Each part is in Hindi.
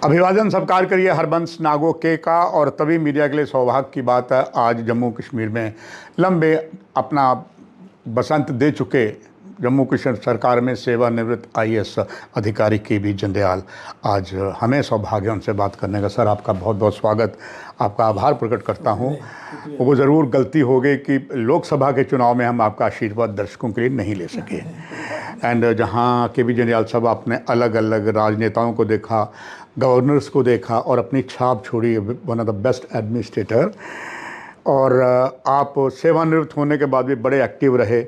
अभिवादन सत्कार करिए हरबंस नागो के का। और तभी मीडिया के लिए सौभाग्य की बात है, आज जम्मू कश्मीर में लंबे अपना बसंत दे चुके जम्मू कश्मीर सरकार में सेवानिवृत्त आईएएस अधिकारी के.बी. जंडियाल आज हमें सौभाग्य उनसे बात करने का। सर, आपका बहुत बहुत स्वागत, आपका आभार प्रकट करता हूं। वो ज़रूर गलती हो गई कि लोकसभा के चुनाव में हम आपका आशीर्वाद दर्शकों के लिए नहीं ले सके। एंड जहां के.बी. जंडियाल साहब आपने अलग अलग राजनेताओं को देखा, गवर्नर्स को देखा और अपनी छाप छोड़ी, one of the best administrator. और आप सेवानिवृत्त होने के बाद भी बड़े एक्टिव रहे,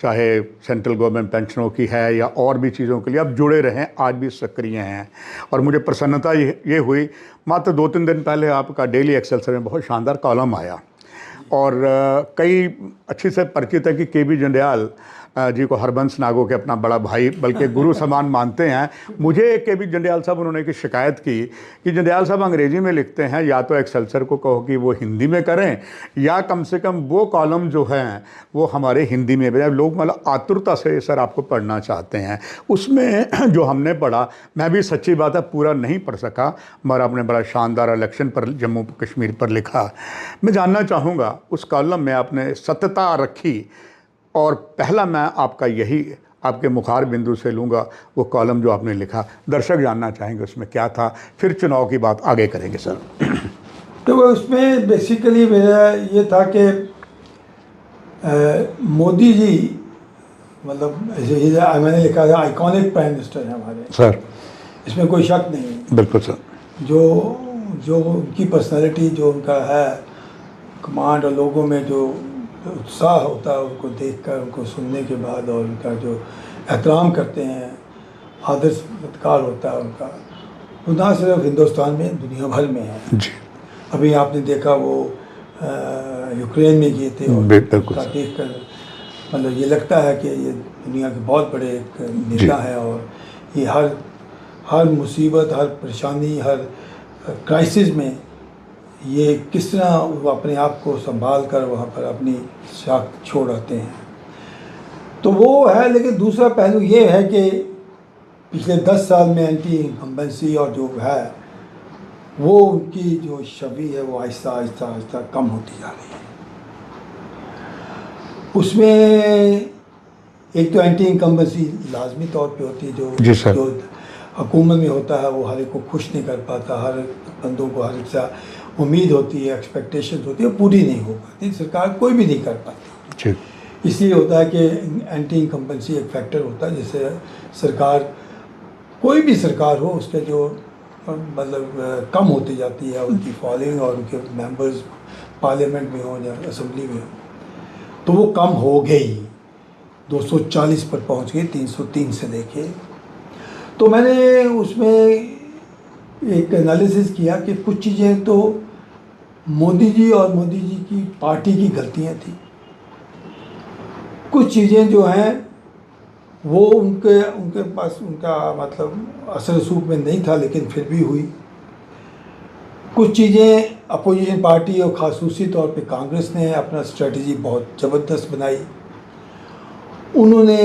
चाहे सेंट्रल गवर्नमेंट पेंशनों की है या और भी चीज़ों के लिए आप जुड़े रहें, आज भी सक्रिय हैं। और मुझे प्रसन्नता ये हुई, मात्र 2-3 दिन पहले आपका डेली एक्सेलसियर में बहुत शानदार कॉलम आया और कई अच्छी से परिचित है कि के.बी. जंडियाल जी को हरबंस नागो के अपना बड़ा भाई बल्कि गुरु समान मानते हैं। मुझे के.बी. जंडियाल साहब उन्होंने की शिकायत की कि जंडियाल साहब अंग्रेज़ी में लिखते हैं, या तो एक्सेलसियर को कहो कि वो हिंदी में करें या कम से कम वो कॉलम जो हैं वो हमारे हिंदी में भेजें। लोग मतलब आतुरता से सर आपको पढ़ना चाहते हैं। उसमें जो हमने पढ़ा, मैं भी सच्ची बात है पूरा नहीं पढ़ सका, मगर आपने बड़ा शानदार इलेक्शन पर जम्मू कश्मीर पर लिखा। मैं जानना चाहूँगा उस कॉलम में आपने सत्यता रखी, और पहला मैं आपका यही आपके मुखार बिंदु से लूँगा, वो कॉलम जो आपने लिखा, दर्शक जानना चाहेंगे उसमें क्या था, फिर चुनाव की बात आगे करेंगे सर। तो उसमें बेसिकली मेरा ये था कि मोदी जी मतलब मैंने लिखा था आइकॉनिक प्राइम मिनिस्टर हैं हमारे सर, इसमें कोई शक नहीं। बिल्कुल सर। जो उनकी पर्सनालिटी, जो उनका है कमांड और लोगों में जो उत्साह होता है उनको देखकर, उनको सुनने के बाद, और उनका जो एहतराम करते हैं, आदर सत्कार होता है उनका, वो ना सिर्फ हिंदुस्तान में दुनिया भर में है जी। अभी आपने देखा वो यूक्रेन में गए थे और देख कर मतलब ये लगता है कि ये दुनिया के बहुत बड़े एक नेता है, और ये हर मुसीबत, हर परेशानी, हर क्राइसिस में ये किस तरह वो अपने आप को संभाल कर वहाँ पर अपनी साख छोड़ आते हैं, तो वो है। लेकिन दूसरा पहलू ये है कि पिछले 10 साल में एंटी इनकम्बेंसी और जो है वो उनकी जो छवि है वो आहिस्ता आहिस्ता कम होती जा रही है। उसमें एक तो एंटी इनकम्बेंसी लाजमी तौर पे होती है, जो हुकूमत में होता है वो हर एक को खुश नहीं कर पाता, हर बंदों को हर एक सा उम्मीद होती है, एक्सपेक्टेशंस होती है, पूरी नहीं हो पाती, सरकार कोई भी नहीं कर पाती। इसलिए होता है कि एंटी इनकम्बेंसी एक फैक्टर होता है, जिससे सरकार, कोई भी सरकार हो, उसके जो मतलब कम होती जाती है उनकी फॉलोइंग, और उनके मेंबर्स पार्लियामेंट में हो या असेंबली में हो, तो वो कम हो गई, 240 पर पहुंच गई 303 से लेके। तो मैंने उसमें एक एनालिसिस किया कि कुछ चीज़ें तो मोदी जी और मोदी जी की पार्टी की गलतियां थी, कुछ चीज़ें जो हैं वो उनके पास उनका मतलब असर रसूख में नहीं था, लेकिन फिर भी हुई। कुछ चीज़ें अपोजिशन पार्टी और खासूसी तौर पे कांग्रेस ने अपना स्ट्रेटजी बहुत ज़बरदस्त बनाई। उन्होंने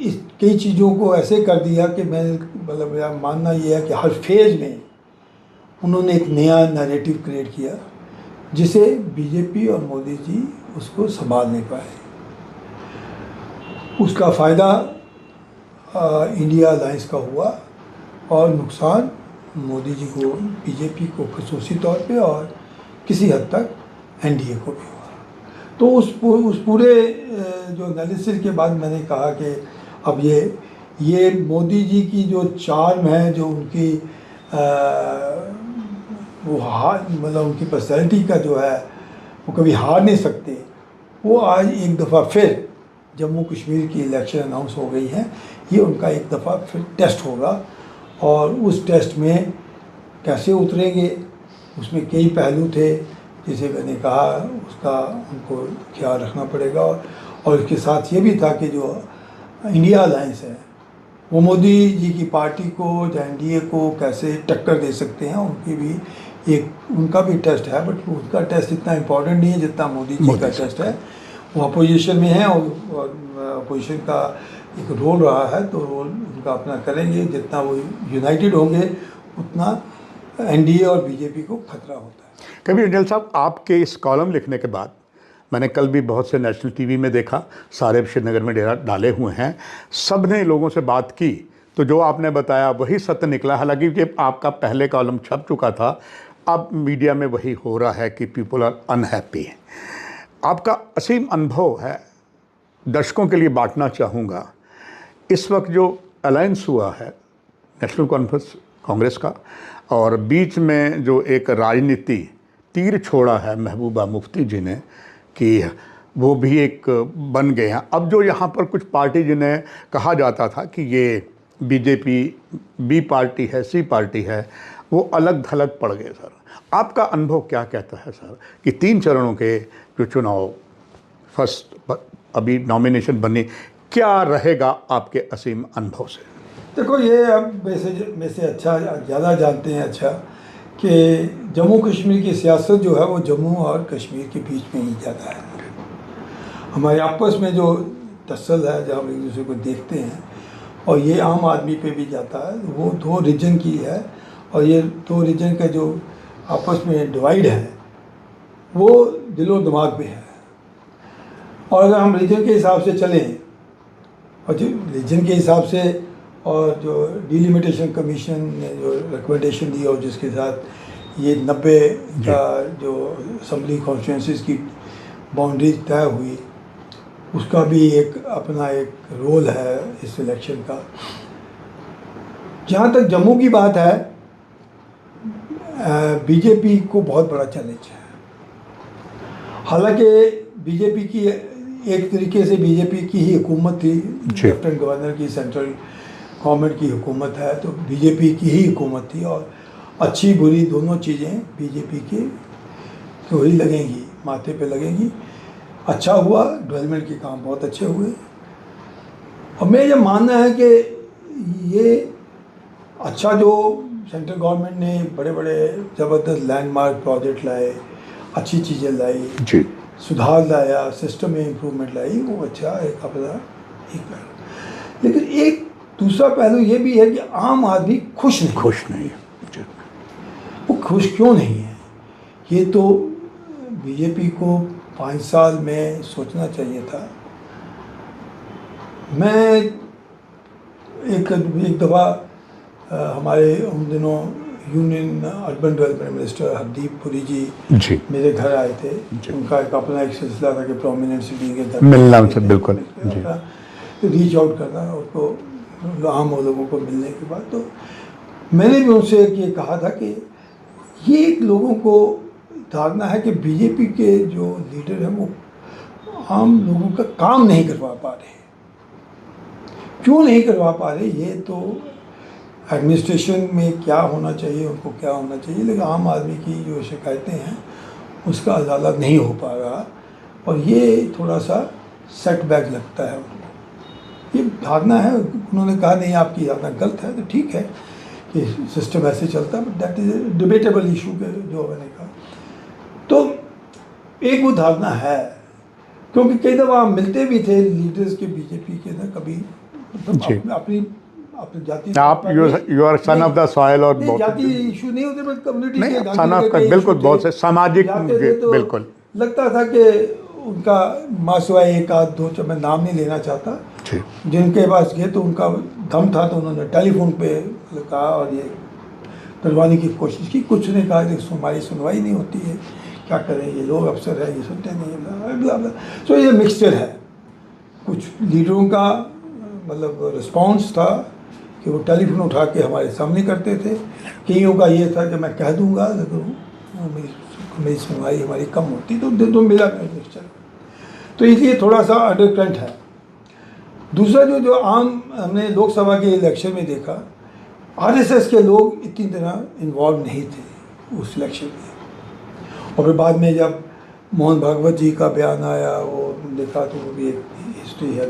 इस कई चीज़ों को ऐसे कर दिया कि मैं मतलब मेरा मानना ये है कि हर फेज़ में उन्होंने एक नया नैरेटिव क्रिएट किया, जिसे बीजेपी और मोदी जी उसको संभाल नहीं पाए। उसका फ़ायदा इंडिया अलायंस का हुआ और नुकसान मोदी जी को, बीजेपी को खसूसी तौर पे, और किसी हद तक एनडीए को भी हुआ। तो उस पूरे जो एनालिसिस के बाद मैंने कहा कि अब ये मोदी जी की जो चार्म है, जो उनकी वो मतलब उनकी पर्सनैलिटी का जो है वो कभी हार नहीं सकते, वो आज एक दफ़ा फिर जम्मू कश्मीर की इलेक्शन अनाउंस हो गई है, ये उनका एक दफ़ा फिर टेस्ट होगा, और उस टेस्ट में कैसे उतरेंगे उसमें कई पहलू थे, जैसे मैंने कहा उसका उनको ख्याल रखना पड़ेगा। और इसके साथ ये भी था कि जो इंडिया अलायंस है वो मोदी जी की पार्टी को या एनडीए को कैसे टक्कर दे सकते हैं, उनका भी टेस्ट है, बट उसका टेस्ट इतना इम्पोर्टेंट नहीं है जितना मोदी जी का टेस्ट है। वो अपोजिशन में है और अपोजिशन का एक रोल रहा है, तो रोल उनका अपना करेंगे, जितना वो यूनाइटेड होंगे उतना एनडीए और बीजेपी को खतरा होता है। कभी जंडियाल साहब, आपके इस कॉलम लिखने के बाद मैंने कल भी बहुत से नेशनल टीवी में देखा, सारे श्रीनगर में डेरा डाले हुए हैं, सब ने लोगों से बात की, तो जो आपने बताया वही सत्य निकला। हालांकि ये आपका पहले कॉलम छप चुका था, अब मीडिया में वही हो रहा है कि पीपल आर अनहैप्पी। आपका असीम अनुभव है, दर्शकों के लिए बांटना चाहूँगा। इस वक्त जो अलायंस हुआ है नेशनल कॉन्फ्रेंस कांग्रेस का, और बीच में जो एक राजनीति तीर छोड़ा है महबूबा मुफ्ती जी ने कि वो भी एक बन गए हैं। अब जो यहाँ पर कुछ पार्टी जिन्हें कहा जाता था कि ये बीजेपी बी पार्टी है, सी पार्टी है, वो अलग थलग पड़ गए। सर, आपका अनुभव क्या कहता है सर कि 3 चरणों के जो चुनाव, फर्स्ट अभी नॉमिनेशन बनी, क्या रहेगा आपके असीम अनुभव से? देखो, ये अब में से अच्छा ज़्यादा जानते हैं अच्छा कि जम्मू कश्मीर की सियासत जो है वो जम्मू और कश्मीर के बीच में ही ज़्यादा है। हमारे आपस में जो तसल है, जब हम एक दूसरे को देखते हैं, और ये आम आदमी पे भी जाता है, वो 2 रीजन की है। और ये 2 रीजन का जो आपस में डिवाइड है वो दिलो दिमाग में है। और अगर हम रीजन के हिसाब से चलें, और जो रीजन के हिसाब से, और जो डिलिमिटेशन कमीशन ने जो रिकमेंडेशन दी और जिसके साथ ये 90 का जो असम्बली कॉन्स्टिट्यूंसीज की बाउंड्री तय हुई, उसका भी एक अपना एक रोल है इस इलेक्शन का। जहाँ तक जम्मू की बात है, बीजेपी को बहुत बड़ा चैलेंज है। हालांकि बीजेपी की एक तरीके से बीजेपी की ही हुकूमत थी, लेफ्टिनेंट गवर्नर की सेंट्रल गवर्नमेंट की हुकूमत है, तो बीजेपी की ही हुकूमत थी, और अच्छी बुरी दोनों चीज़ें बीजेपी की तो ही लगेंगी, माथे पे लगेंगी। अच्छा हुआ, डेवलपमेंट के काम बहुत अच्छे हुए। और मेरा ये मानना है कि ये अच्छा जो सेंट्रल गवर्नमेंट ने बड़े बड़े ज़बरदस्त लैंडमार्क प्रोजेक्ट लाए, अच्छी चीज़ें लाई, सुधार लाया, सिस्टम में इम्प्रूवमेंट लाई, वो अच्छा एक अपना एक पहलू। लेकिन एक दूसरा पहलू ये भी है कि आम आदमी खुश नहीं है। वो खुश क्यों नहीं है, ये तो बीजेपी को 5 साल में सोचना चाहिए था। मैं एक दफ़ा हमारे उन दिनों union urban development minister Hardeep Puri ji मेरे घर आए थे। उनका एक अपना एक सिलसिला था कि प्रोमिनेंट सिटी के घर मिलना से बिल्कुल रीच आउट करना उसको, आम लोगों को मिलने के बाद। तो मैंने भी उनसे ये कहा था कि ये एक लोगों को धारणा है कि बीजेपी के जो लीडर हैं वो आम लोगों का काम नहीं करवा पा रहे। क्यों नहीं करवा पा रहे, ये तो एडमिनिस्ट्रेशन में क्या होना चाहिए, उनको क्या होना चाहिए, लेकिन आम आदमी की जो शिकायतें हैं उसका अजाला नहीं हो पा रहा, और ये थोड़ा सा सेटबैक लगता है उनको। ये धारणा है, उन्होंने कहा नहीं आपकी धारणा गलत है, तो ठीक है कि सिस्टम ऐसे चलता है, but that is a debatable issue के जो मैंने कहा। तो एक वो धारणा है, क्योंकि कई दफ़ा हम मिलते भी थे लीडर्स के बीजेपी के ना, कभी अपनी जाति, आप you are son of the soil, और जाति इशू नहीं होते, बट कम्युनिटी के सन ऑफ का बिल्कुल बहुत से सामाजिक तो बिल्कुल लगता था कि उनका मासवाई एक आध दो, मैं नाम नहीं लेना चाहता, जिनके पास गए तो उनका दम था तो उन्होंने टेलीफोन पे कहा और ये करवाने की कोशिश की। कुछ ने कहा कि हमारी सुनवाई नहीं होती है, क्या करें, ये लोग अफसर है, ये सुनते नहीं, ब्ला ब्ला। सो ये मिक्सचर है। कुछ लीडरों का मतलब रिस्पॉन्स था कि वो टेलीफोन उठा के हमारे सामने करते थे, कईयों का ये था कि मैं कह दूंगा लेकिन मेरी सुनवाई हमारी कम होती, तो मिला मिक्सचर। तो इसलिए थोड़ा सा अंडर करंट है। दूसरा जो आम हमने लोकसभा के इलेक्शन में देखा, आरएसएस के लोग इतनी तरह इन्वॉल्व नहीं थे उस इलेक्शन में। और फिर बाद में जब मोहन भागवत जी का बयान आया, वो देखा तो वो भी एक हिस्ट्री है।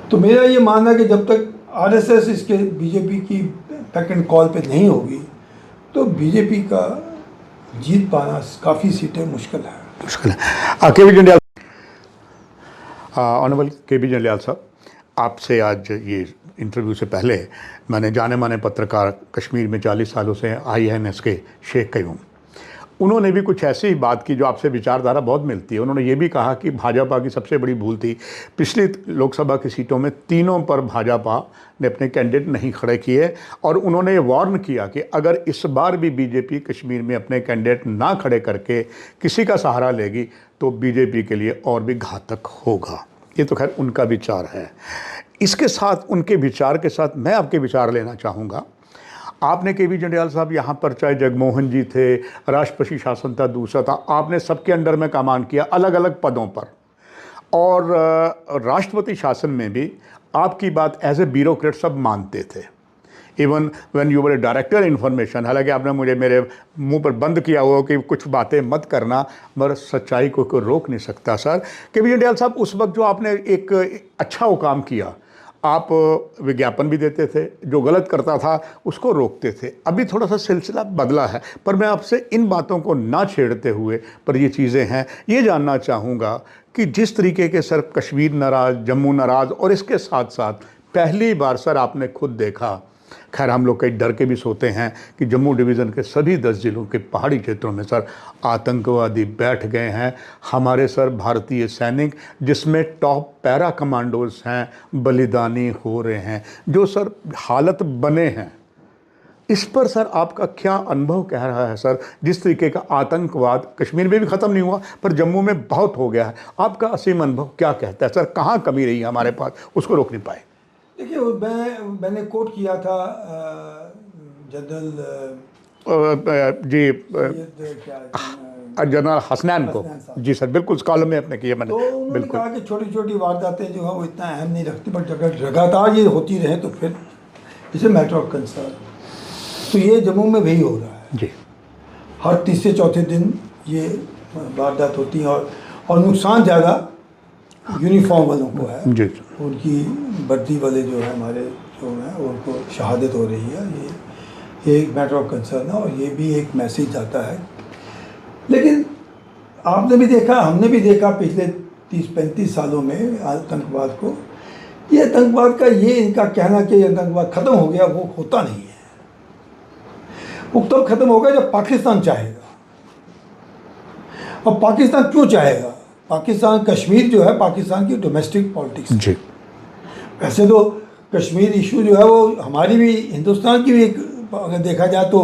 तो मेरा ये मानना कि जब तक आरएसएस इसके बीजेपी की बैक एंड कॉल पे नहीं होगी तो बीजेपी का जीत पाना काफ़ी सीटें मुश्किल है। के बी जंडियाल, ऑनरेबल के बी जंडियाल साहब, आपसे आज ये इंटरव्यू से पहले मैंने जाने माने पत्रकार कश्मीर में 40 सालों से INS के शेख कयूम, उन्होंने भी कुछ ऐसी ही बात की जो आपसे विचारधारा बहुत मिलती है। उन्होंने ये भी कहा कि भाजपा की सबसे बड़ी भूल थी पिछली लोकसभा की सीटों में तीनों पर भाजपा ने अपने कैंडिडेट नहीं खड़े किए, और उन्होंने वार्न किया कि अगर इस बार भी बीजेपी कश्मीर में अपने कैंडिडेट ना खड़े करके किसी का सहारा लेगी तो बीजेपी के लिए और भी घातक होगा। ये तो खैर उनका विचार है। इसके साथ, उनके विचार के साथ मैं आपके विचार लेना चाहूँगा। आपने KV जंडियाल साहब यहाँ पर, चाहे जगमोहन जी थे, राष्ट्रपति शासन था, दूसरा था, आपने सबके अंडर में कमान किया अलग अलग पदों पर, और राष्ट्रपति शासन में भी आपकी बात एज ए ब्यूरोक्रेट सब मानते थे। Even when you were director information, हालांकि आपने मुझे मेरे मुंह पर बंद किया हुआ कि कुछ बातें मत करना, मगर सच्चाई को कोई रोक नहीं सकता। सर KV जंडियाल साहब, उस वक्त जो आपने एक अच्छा वो काम किया, आप विज्ञापन भी देते थे, जो गलत करता था उसको रोकते थे। अभी थोड़ा सा सिलसिला बदला है, पर मैं आपसे इन बातों को ना छेड़ते हुए, पर ये चीज़ें हैं, ये जानना चाहूँगा कि जिस तरीके के सर कश्मीर नाराज़, जम्मू नाराज़, और इसके साथ साथ पहली बार सर आपने खुद देखा, खैर हम लोग कई डर के भी सोते हैं कि जम्मू डिवीज़न के सभी 10 ज़िलों के पहाड़ी क्षेत्रों में सर आतंकवादी बैठ गए हैं। हमारे सर भारतीय सैनिक, जिसमें टॉप पैरा कमांडोज हैं, बलिदानी हो रहे हैं, जो सर हालत बने हैं। इस पर सर आपका क्या अनुभव कह रहा है सर? जिस तरीके का आतंकवाद कश्मीर में भी ख़त्म नहीं हुआ, पर जम्मू में बहुत हो गया है, आपका असीम अनुभव क्या कहता है सर? कहाँ कमी रही हमारे पास, उसको रोक नहीं पाए? देखिए, मैंने कोट किया था जनरल जनरल हसनैन को। जी सर, बिल्कुल कॉलम में आपने किया मैंने। तो उन्होंने कहा कि छोटी छोटी वारदातें जो है वो इतना अहम नहीं रखती, बट अगर लगातार ये होती रहे तो फिर इसे मैटर ऑफ कंसर्न। तो ये जम्मू में भी हो रहा है जी, हर तीसरे चौथे दिन ये वारदात होती है, और नुकसान ज़्यादा यूनिफॉर्म वालों को है जी। उनकी वर्दी वाले जो है हमारे जो हैं उनको शहादत हो रही है। ये एक मैटर ऑफ कंसर्न है, और ये भी एक मैसेज आता है। लेकिन आपने भी देखा, हमने भी देखा पिछले 30-35 सालों में आतंकवाद को। ये आतंकवाद का, ये इनका कहना कि आतंकवाद ख़त्म हो गया, वो होता नहीं है। वो तब ख़त्म होगा जब पाकिस्तान चाहेगा। और पाकिस्तान क्यों चाहेगा? पाकिस्तान, कश्मीर जो है पाकिस्तान की डोमेस्टिक पॉलिटिक्स जी। वैसे तो कश्मीर इशू जो है वो हमारी भी, हिंदुस्तान की भी एक, अगर देखा जाए तो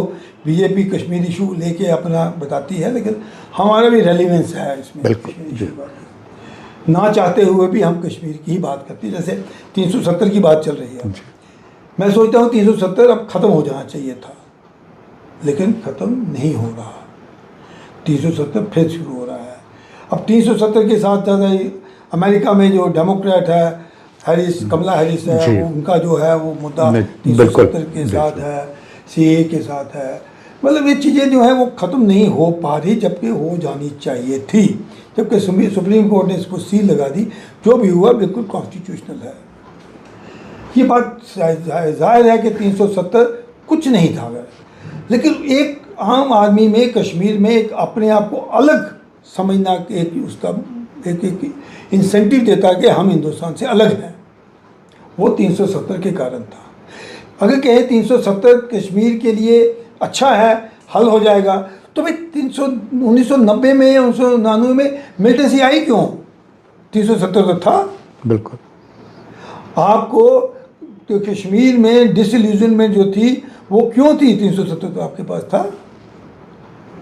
बीजेपी कश्मीर इशू लेके अपना बताती है, लेकिन हमारा भी रेलिवेंस है इसमें। बिल्कुल, ना चाहते हुए भी हम कश्मीर की ही बात करते हैं। जैसे 370 की बात चल रही है, मैं सोचता हूँ 370 अब ख़त्म हो जाना चाहिए था, लेकिन ख़त्म नहीं हो रहा। 370 फिर शुरू हो रहा है। अब 370 के साथ ज़्यादा अमेरिका में जो डेमोक्रेट है हैरिस, कमला हैरिस है, उनका जो है वो मुद्दा 370 के साथ है, CAA के साथ है। मतलब ये चीज़ें जो है वो ख़त्म नहीं हो पा रही, जबकि हो जानी चाहिए थी। जबकि सुप्रीम कोर्ट ने इसको सील लगा दी। जो भी हुआ बिल्कुल कॉन्स्टिट्यूशनल है। ये बात जाहिर है कि 370 कुछ नहीं था, लेकिन एक आम आदमी में कश्मीर में एक अपने आप को अलग समझना, एक उसका एक इंसेंटिव देता कि हम हिंदुस्तान से अलग हैं, वो 370 के कारण था। अगर कहे 370 कश्मीर के लिए अच्छा है, हल हो जाएगा, तो भाई 1990 में, 1999 में मिलिटेंसी आई क्यों? 370 तो था। बिल्कुल। आपको तो कश्मीर में डिसइल्यूजनमेंट जो थी वो क्यों थी? 370 तो आपके पास था।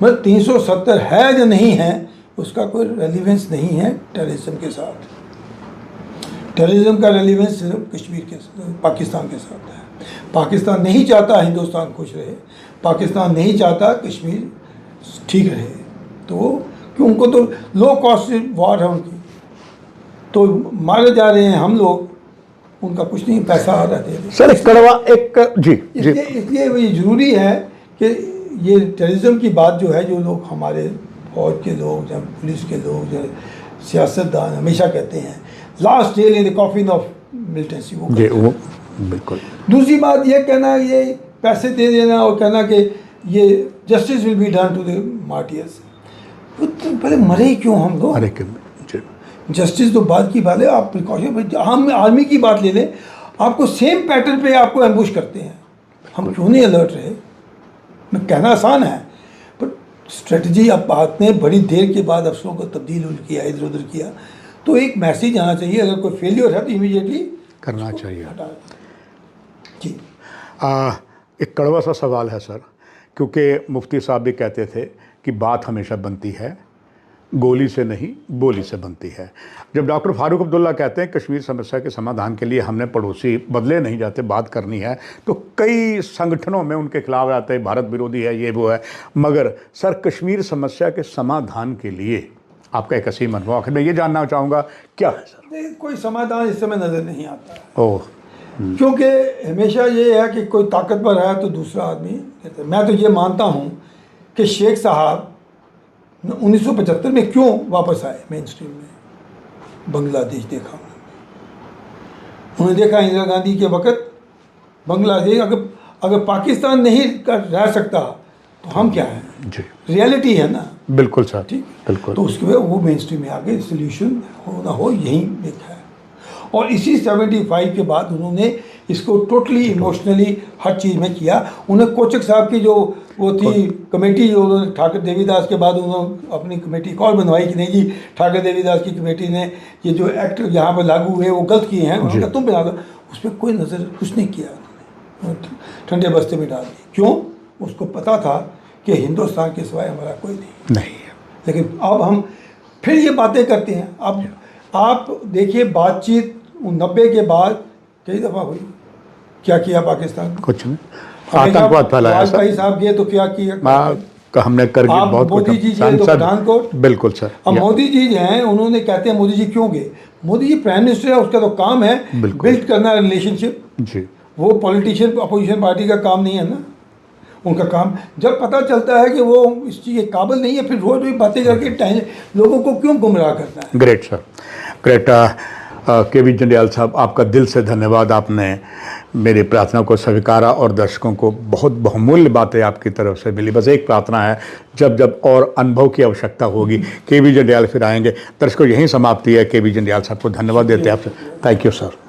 मतलब 370 है या नहीं है उसका कोई रेलिवेंस नहीं है टेररिज्म के साथ। टेररिज्म का रेलिवेंस सिर्फ कश्मीर के, पाकिस्तान के साथ है। पाकिस्तान नहीं चाहता हिंदुस्तान खुश रहे, पाकिस्तान नहीं चाहता कश्मीर ठीक रहे, तो क्यों? उनको तो लो कॉस्ट वॉर है उनकी, तो मारे जा रहे हैं हम लोग, उनका कुछ नहीं, पैसा आ रहा है सर। एक कड़वा एक जी, इसलिए ये ज़रूरी है कि ये टेररिज्म की बात जो है, जो लोग हमारे फौज के लोग या पुलिस के लोग या सियासतदान हमेशा कहते हैं last nail in the coffin of militancy, वो बिल्कुल। दूसरी बात ये कहना, ये पैसे दे देना और कहना कि ये justice will be done to the martyrs. तो पहले मरे ही क्यों हम लोग? जस्टिस तो बात की बात है, आप प्रिकॉशन, हम आर्मी की बात ले लें, आपको सेम पैटर्न पे आपको एम्बुश करते हैं, हम क्यों नहीं अलर्ट रहे? मैं कहना आसान है, पर स्ट्रेटजी अब आपने बड़ी देर के बाद अफसरों को तब्दील किया, इधर उधर किया, तो एक मैसेज आना चाहिए, अगर कोई फेलियर है तो इमीडिएटली करना चाहिए। जी एक कड़वा सा सवाल है सर, क्योंकि मुफ्ती साहब भी कहते थे कि बात हमेशा बनती है, गोली से नहीं बोली से बनती है। जब डॉक्टर फारूक अब्दुल्ला कहते हैं कश्मीर समस्या के समाधान के लिए हमने पड़ोसी बदले नहीं जाते, बात करनी है, तो कई संगठनों में उनके खिलाफ आते हैं, भारत विरोधी है, ये वो है। मगर सर, कश्मीर समस्या के समाधान के लिए आपका एक असीम अनुभव, आखिर मैं ये जानना चाहूँगा क्या है सर? कोई समाधान इस समय नज़र नहीं आता है। ओह, क्योंकि हमेशा ये है कि कोई ताकतवर है तो दूसरा आदमी कहता है। मैं तो ये मानता हूँ कि शेख साहब 1975 में क्यों वापस आए मेन स्ट्रीम में? बांग्लादेश देखा उन्होंने, देखा इंदिरा गांधी के वक्त बांग्लादेश, अगर पाकिस्तान नहीं रह सकता तो हम क्या हैं? जी, रियलिटी है ना। बिल्कुल सर, ठीक, बिल्कुल। तो उसके बाद वो मेन स्ट्रीम में आ गए, सोल्यूशन हो ना हो यही देखा है। और इसी 75 के बाद उन्होंने इसको टोटली इमोशनली हर चीज़ में किया। उन्हें कोचक साहब की जो वो थी कमेटी, जो उन्होंने ठाकर देवीदास के बाद उन्होंने अपनी कमेटी एक और बनवाई कि नहीं जी, ठाकर देवीदास की कमेटी ने ये जो एक्ट यहाँ पर लागू हुए वो गलत किए हैं, उन्होंने कहा तुम बना दो। उस पर कोई नज़र कुछ नहीं किया उन्होंने, ठंडे बस्ते में डाल दी। क्यों? उसको पता था कि हिंदुस्तान के सिवाय हमारा कोई नहीं है। लेकिन अब हम फिर ये बातें करते हैं। अब आप देखिए, बातचीत 90 के बाद कई दफ़ा हुई, क्या किया पाकिस्तान ने? कुछ नहीं, आतंकवाद फैलाया। वाजपेयी साहब गए तो क्या किया? हमने करगिल बहुत कुछ। मोदी जी गए तो पठानकोट। बिल्कुल सर। अब मोदी जी हैं, उन्होंने कहते हैं मोदी जी क्यों गए? मोदी जी प्राइम मिनिस्टर है, उसका तो काम है बिल्ड करना रिलेशनशिप। जी, वो पॉलिटिशियन अपोजिशन पार्टी का काम नहीं है ना, उनका काम। जब पता चलता है कि वो इस चीज़ के काबिल नहीं है, फिर रोज रोज बातें करके लोगों को क्यों गुमराह करना है? Great sir, great. KV Jandiyal साहब, आपका दिल से धन्यवाद, आपने मेरी प्रार्थना को स्वीकारा और दर्शकों को बहुत बहुमूल्य बातें आपकी तरफ से मिली। बस एक प्रार्थना है, जब जब और अनुभव की आवश्यकता होगी केवी जंडियाल फिर आएंगे। दर्शकों, यहीं समाप्ति है। केवी जंडियाल साहब को धन्यवाद देते हैं आपसे। Thank you sir.